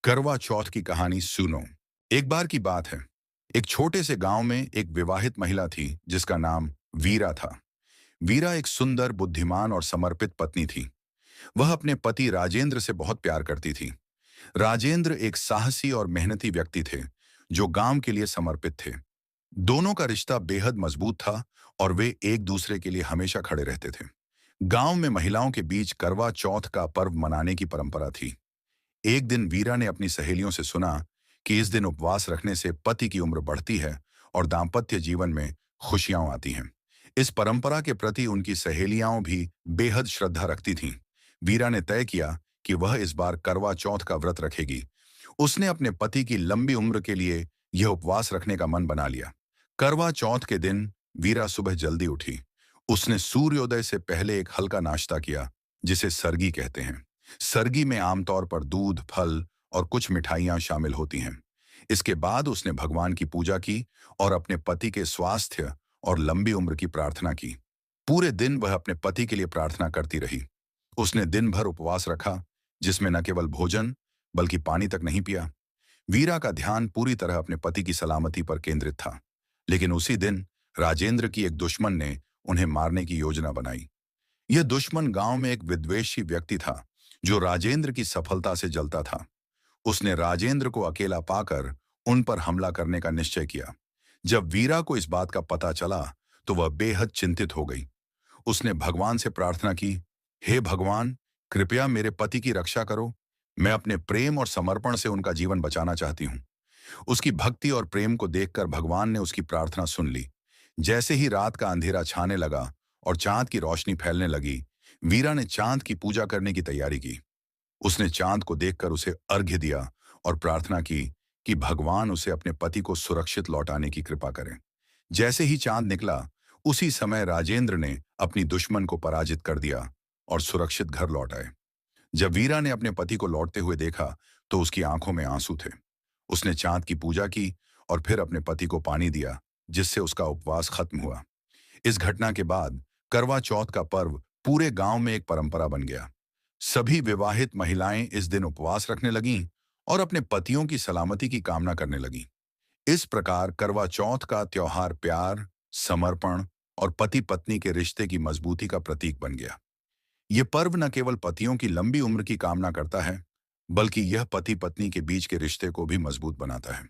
करवा चौथ की कहानी सुनो। एक बार की बात है। एक छोटे से गांव में एक विवाहित महिला थी जिसका नाम वीरा था। वीरा एक सुंदर, बुद्धिमान और समर्पित पत्नी थी। वह अपने पति राजेंद्र से बहुत प्यार करती थी। राजेंद्र एक साहसी और मेहनती व्यक्ति थे जो गांव के लिए समर्पित थे। दोनों का रिश्ता बेहद मजबूत था और वे एक दूसरे के लिए हमेशा खड़े रहते थे। गांव में महिलाओं के बीच करवा चौथ का पर्व मनाने की परंपरा थी। एक दिन वीरा ने अपनी सहेलियों से सुना कि इस दिन उपवास रखने से पति की उम्र बढ़ती है और दाम्पत्य जीवन में खुशियां आती हैं। इस परंपरा के प्रति उनकी सहेलियां भी बेहद श्रद्धा रखती थीं। वीरा ने तय किया कि वह इस बार करवा चौथ का व्रत रखेगी। उसने अपने पति की लंबी उम्र के लिए यह उपवास रखने का मन बना लिया। करवा चौथ के दिन वीरा सुबह जल्दी उठी। उसने सूर्योदय से पहले एक हल्का नाश्ता किया जिसे सरगी कहते हैं। सरगी में आमतौर पर दूध, फल और कुछ मिठाइयां शामिल होती हैं। इसके बाद उसने भगवान की पूजा की और अपने पति के स्वास्थ्य और लंबी उम्र की प्रार्थना की। पूरे दिन वह अपने पति के लिए प्रार्थना करती रही। उसने दिन भर उपवास रखा, जिसमें न केवल भोजन बल्कि पानी तक नहीं पिया। वीरा का ध्यान पूरी तरह अपने पति की सलामती पर केंद्रित था। लेकिन उसी दिन राजेंद्र की एक दुश्मन ने उन्हें मारने की योजना बनाई। यह दुश्मन गांव में एक विद्वेषी व्यक्ति था जो राजेंद्र की सफलता से जलता था। उसने राजेंद्र को अकेला पाकर उन पर हमला करने का निश्चय किया। जब वीरा को इस बात का पता चला तो वह बेहद चिंतित हो गई। उसने भगवान से प्रार्थना की, हे भगवान, कृपया मेरे पति की रक्षा करो। मैं अपने प्रेम और समर्पण से उनका जीवन बचाना चाहती हूँ। उसकी भक्ति और प्रेम को देखकर भगवान ने उसकी प्रार्थना सुन ली। जैसे ही रात का अंधेरा छाने लगा और चांद की रोशनी फैलने लगी, वीरा ने चांद की पूजा करने की तैयारी की। उसने चांद को देखकर उसे अर्घ्य दिया और प्रार्थना की कि भगवान उसे अपने पति को सुरक्षित लौटाने की कृपा करें। जैसे ही चांद निकला, उसी समय राजेंद्र ने अपनी दुश्मन को पराजित कर दिया और सुरक्षित घर लौट आए। जब वीरा ने अपने पति को लौटते हुए देखा तो उसकी आंखों में आंसू थे। उसने चांद की पूजा की और फिर अपने पति को पानी दिया, जिससे उसका उपवास खत्म हुआ। इस घटना के बाद करवा चौथ का पर्व पूरे गांव में एक परंपरा बन गया। सभी विवाहित महिलाएं इस दिन उपवास रखने लगीं और अपने पतियों की सलामती की कामना करने लगीं। इस प्रकार करवा चौथ का त्योहार प्यार, समर्पण और पति पत्नी के रिश्ते की मजबूती का प्रतीक बन गया। ये पर्व न केवल पतियों की लंबी उम्र की कामना करता है, बल्कि यह पति पत्नी के बीच के रिश्ते को भी मजबूत बनाता है।